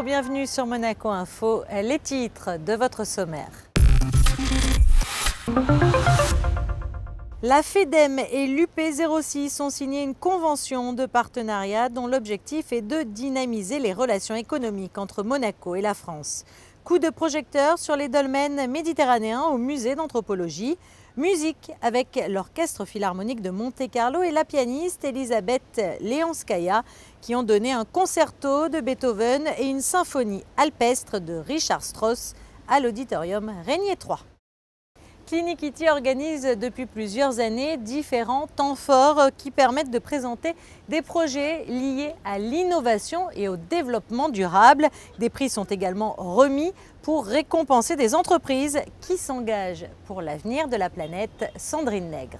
Bonjour, bienvenue sur Monaco Info, les titres de votre sommaire. La FEDEM et l'UP06 ont signé une convention de partenariat dont l'objectif est de dynamiser les relations économiques entre Monaco et la France. Coup de projecteur sur les dolmens méditerranéens au musée d'anthropologie. Musique avec l'Orchestre Philharmonique de Monte-Carlo et la pianiste Elisabeth Leonskaya qui ont donné un concerto de Beethoven et une symphonie alpestre de Richard Strauss à l'auditorium Régnier 3. Clinicity organise depuis plusieurs années différents temps forts qui permettent de présenter des projets liés à l'innovation et au développement durable. Des prix sont également remis pour récompenser des entreprises qui s'engagent pour l'avenir de la planète. Sandrine Nègre.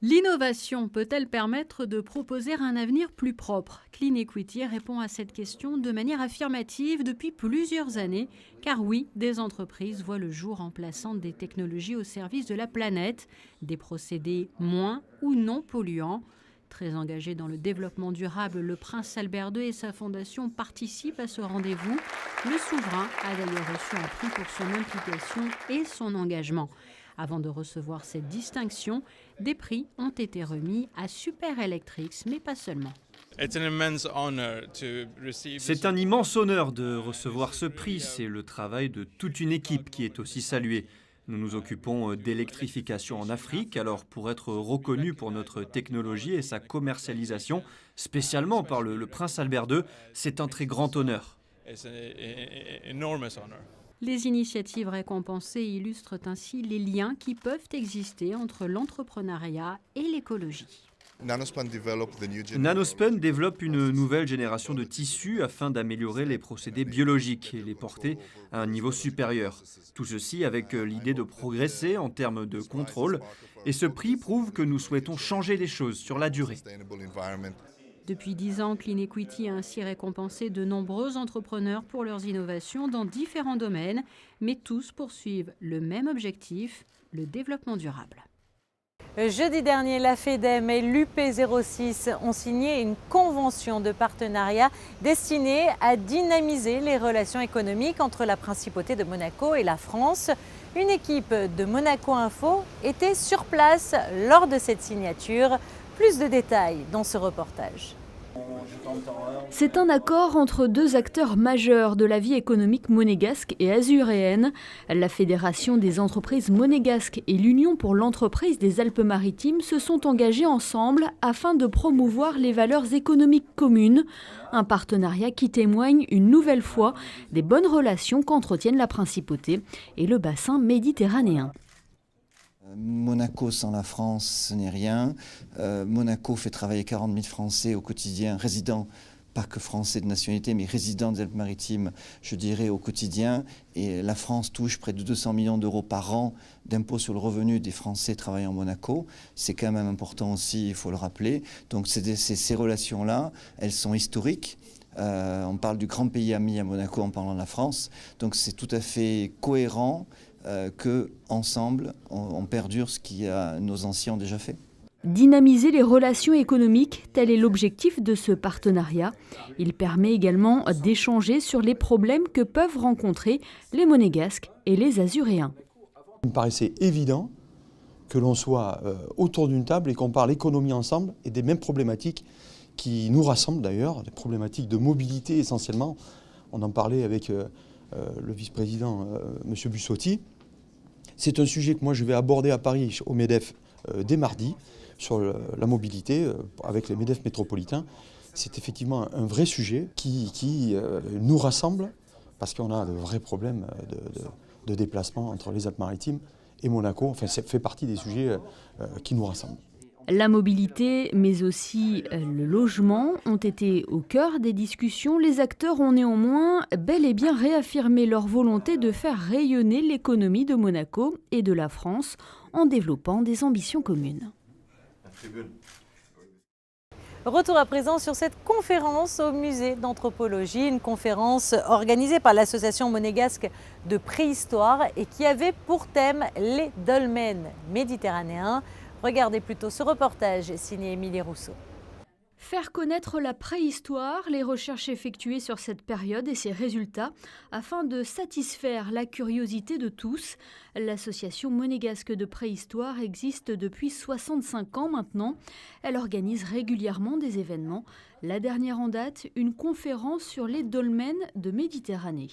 L'innovation peut-elle permettre de proposer un avenir plus propre? Clinicity répond à cette question de manière affirmative depuis plusieurs années, car oui, des entreprises voient le jour en plaçant des technologies au service de la planète, des procédés moins ou non polluants. Très engagé dans le développement durable, le prince Albert II et sa fondation participent à ce rendez-vous. Le souverain a d'ailleurs reçu un prix pour son implication et son engagement. Avant de recevoir cette distinction, des prix ont été remis à Super Electrics, mais pas seulement. C'est un immense honneur de recevoir ce prix. C'est le travail de toute une équipe qui est aussi saluée. Nous nous occupons d'électrification en Afrique, alors pour être reconnus pour notre technologie et sa commercialisation, spécialement par le prince Albert II, c'est un très grand honneur. Les initiatives récompensées illustrent ainsi les liens qui peuvent exister entre l'entrepreneuriat et l'écologie. Nanospun développe une nouvelle génération de tissus afin d'améliorer les procédés biologiques et les porter à un niveau supérieur. Tout ceci avec l'idée de progresser en termes de contrôle. Et ce prix prouve que nous souhaitons changer les choses sur la durée. Depuis 10 ans, Clinicity a ainsi récompensé de nombreux entrepreneurs pour leurs innovations dans différents domaines, mais tous poursuivent le même objectif, le développement durable. Jeudi dernier, la FEDEM et l'UP06 ont signé une convention de partenariat destinée à dynamiser les relations économiques entre la principauté de Monaco et la France. Une équipe de Monaco Info était sur place lors de cette signature. Plus de détails dans ce reportage. C'est un accord entre deux acteurs majeurs de la vie économique monégasque et azuréenne. La Fédération des entreprises monégasques et l'Union pour l'entreprise des Alpes-Maritimes se sont engagés ensemble afin de promouvoir les valeurs économiques communes. Un partenariat qui témoigne une nouvelle fois des bonnes relations qu'entretiennent la principauté et le bassin méditerranéen. Monaco sans la France, ce n'est rien. Monaco fait travailler 40 000 Français au quotidien, résidents, pas que Français de nationalité, mais résidents des Alpes-Maritimes, je dirais, au quotidien. Et la France touche près de 200 millions d'euros par an d'impôts sur le revenu des Français travaillant à Monaco. C'est quand même important aussi, il faut le rappeler. Donc ces relations-là, elles sont historiques. On parle du grand pays ami à Monaco en parlant de la France. Donc c'est tout à fait cohérent qu'ensemble, on perdure ce que nos anciens ont déjà fait. Dynamiser les relations économiques, tel est l'objectif de ce partenariat. Il permet également d'échanger sur les problèmes que peuvent rencontrer les Monégasques et les Azuréens. Il me paraissait évident que l'on soit autour d'une table et qu'on parle économie ensemble et des mêmes problématiques qui nous rassemblent d'ailleurs, des problématiques de mobilité essentiellement. On en parlait avec le vice-président M. Bussotti. C'est un sujet que moi je vais aborder à Paris au MEDEF dès mardi sur la mobilité avec les MEDEF métropolitains. C'est effectivement un vrai sujet qui nous rassemble parce qu'on a de vrais problèmes de déplacement entre les Alpes-Maritimes et Monaco. Enfin, ça fait partie des sujets qui nous rassemblent. La mobilité, mais aussi le logement, ont été au cœur des discussions. Les acteurs ont néanmoins bel et bien réaffirmé leur volonté de faire rayonner l'économie de Monaco et de la France en développant des ambitions communes. Retour à présent sur cette conférence au musée d'anthropologie, une conférence organisée par l'association monégasque de préhistoire et qui avait pour thème les dolmens méditerranéens. Regardez plutôt ce reportage signé Émilie Rousseau. Faire connaître la préhistoire, les recherches effectuées sur cette période et ses résultats, afin de satisfaire la curiosité de tous. L'association monégasque de préhistoire existe depuis 65 ans maintenant. Elle organise régulièrement des événements. La dernière en date, une conférence sur les dolmens de Méditerranée.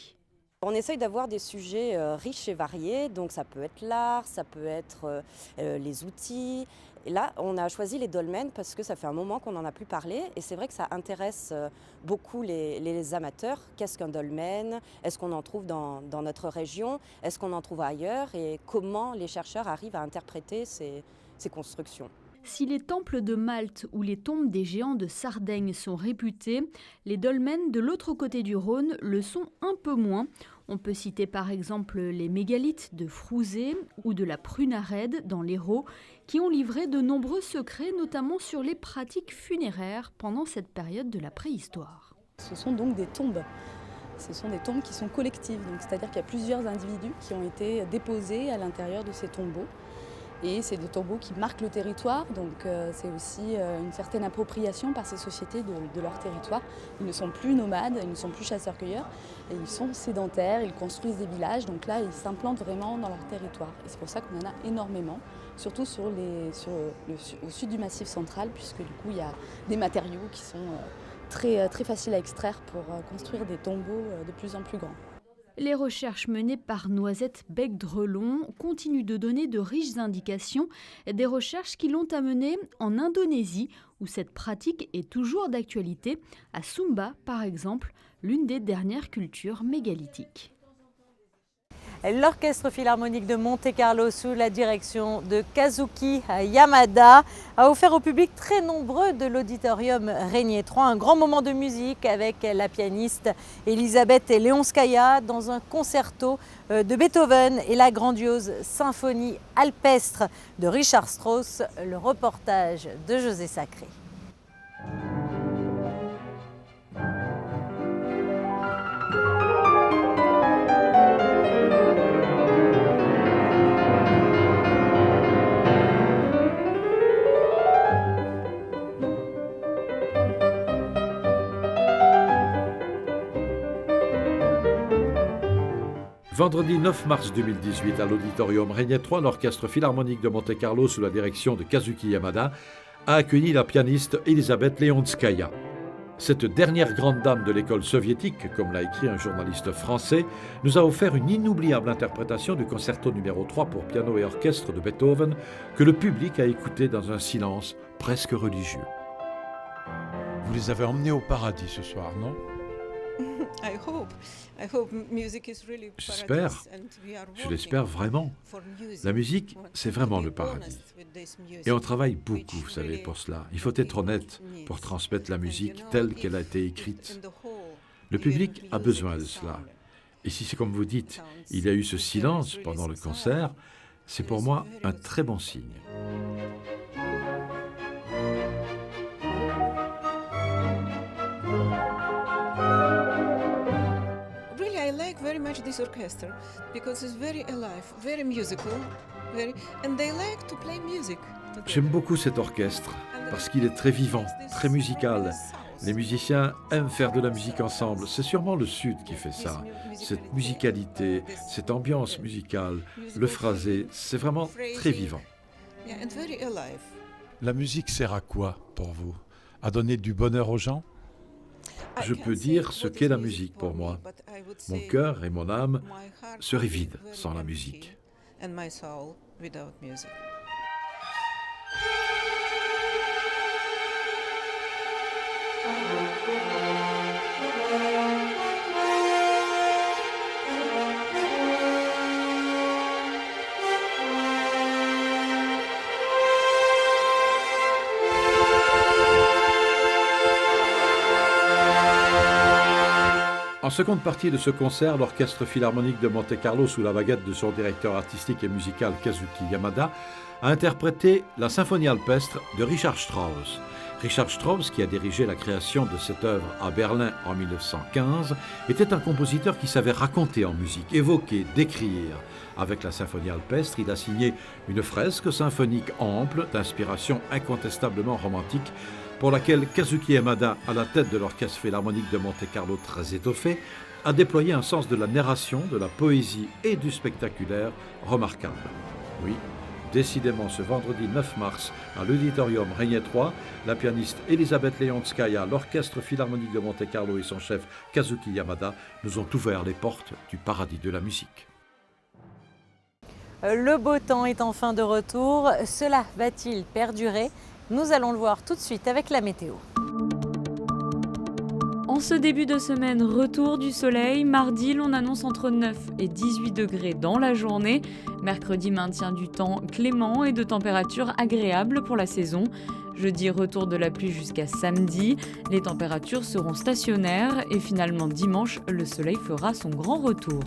On essaye d'avoir des sujets riches et variés, donc ça peut être l'art, ça peut être les outils. Et là, on a choisi les dolmens parce que ça fait un moment qu'on n'en a plus parlé et c'est vrai que ça intéresse beaucoup les amateurs. Qu'est-ce qu'un dolmen? Est-ce qu'on en trouve dans notre région? Est-ce qu'on en trouve ailleurs? Et comment les chercheurs arrivent à interpréter ces constructions? Si les temples de Malte ou les tombes des géants de Sardaigne sont réputés, les dolmens de l'autre côté du Rhône le sont un peu moins. On peut citer par exemple les mégalithes de Frouzet ou de la Prunared dans l'Hérault, qui ont livré de nombreux secrets, notamment sur les pratiques funéraires pendant cette période de la préhistoire. Ce sont donc des tombes. Ce sont des tombes qui sont collectives, c'est-à-dire qu'il y a plusieurs individus qui ont été déposés à l'intérieur de ces tombeaux. Et c'est des tombeaux qui marquent le territoire, donc c'est aussi une certaine appropriation par ces sociétés de leur territoire. Ils ne sont plus nomades, ils ne sont plus chasseurs-cueilleurs, et ils sont sédentaires, ils construisent des villages, donc là ils s'implantent vraiment dans leur territoire. Et c'est pour ça qu'on en a énormément, surtout au sud du Massif central, puisque du coup il y a des matériaux qui sont très faciles à extraire pour construire des tombeaux de plus en plus grands. Les recherches menées par Noisette Bec-Drelon continuent de donner de riches indications, des recherches qui l'ont amenée en Indonésie, où cette pratique est toujours d'actualité, à Sumba par exemple, l'une des dernières cultures mégalithiques. L'Orchestre Philharmonique de Monte-Carlo, sous la direction de Kazuki Yamada, a offert au public très nombreux de l'auditorium Régnier 3 un grand moment de musique avec la pianiste Elisabeth Leonskaya dans un concerto de Beethoven et la grandiose symphonie alpestre de Richard Strauss. Le reportage de José Sacré. Vendredi 9 mars 2018, à l'auditorium Régnier 3, l'Orchestre Philharmonique de Monte-Carlo, sous la direction de Kazuki Yamada, a accueilli la pianiste Elisabeth Leonskaya. Cette dernière grande dame de l'école soviétique, comme l'a écrit un journaliste français, nous a offert une inoubliable interprétation du concerto numéro 3 pour piano et orchestre de Beethoven, que le public a écouté dans un silence presque religieux. Vous les avez emmenés au paradis ce soir, non ? J'espère, je l'espère vraiment. La musique, c'est vraiment le paradis. Et on travaille beaucoup, vous savez, pour cela. Il faut être honnête pour transmettre la musique telle qu'elle a été écrite. Le public a besoin de cela. Et si c'est comme vous dites, il y a eu ce silence pendant le concert, c'est pour moi un très bon signe. Very much this orchestra because it's very alive, very musical, and they like to play music. J'aime beaucoup cet orchestre parce qu'il est très vivant, très musical. Les musiciens aiment faire de la musique ensemble. C'est sûrement le Sud qui fait ça. Cette musicalité, cette ambiance musicale, le phrasé, c'est vraiment très vivant. La musique sert à quoi pour vous? À donner du bonheur aux gens? Je peux dire ce qu'est la musique pour moi. Mon cœur et mon âme seraient vides sans la musique. En seconde partie de ce concert, l'Orchestre Philharmonique de Monte-Carlo, sous la baguette de son directeur artistique et musical Kazuki Yamada, a interprété la symphonie alpestre de Richard Strauss. Richard Strauss, qui a dirigé la création de cette œuvre à Berlin en 1915, était un compositeur qui savait raconter en musique, évoquer, décrire. Avec la symphonie alpestre, il a signé une fresque symphonique ample, d'inspiration incontestablement romantique, pour laquelle Kazuki Yamada, à la tête de l'Orchestre Philharmonique de Monte-Carlo très étoffé, a déployé un sens de la narration, de la poésie et du spectaculaire remarquable. Oui, décidément, ce vendredi 9 mars, à l'Auditorium Régnier 3, la pianiste Elisabeth Leonskaya, l'Orchestre Philharmonique de Monte-Carlo et son chef Kazuki Yamada nous ont ouvert les portes du paradis de la musique. Le beau temps est enfin de retour. Cela va-t-il perdurer? Nous allons le voir tout de suite avec la météo. En ce début de semaine, retour du soleil. Mardi, l'on annonce entre 9 et 18 degrés dans la journée. Mercredi, maintien du temps clément et de températures agréables pour la saison. Jeudi, retour de la pluie jusqu'à samedi. Les températures seront stationnaires et finalement dimanche, le soleil fera son grand retour.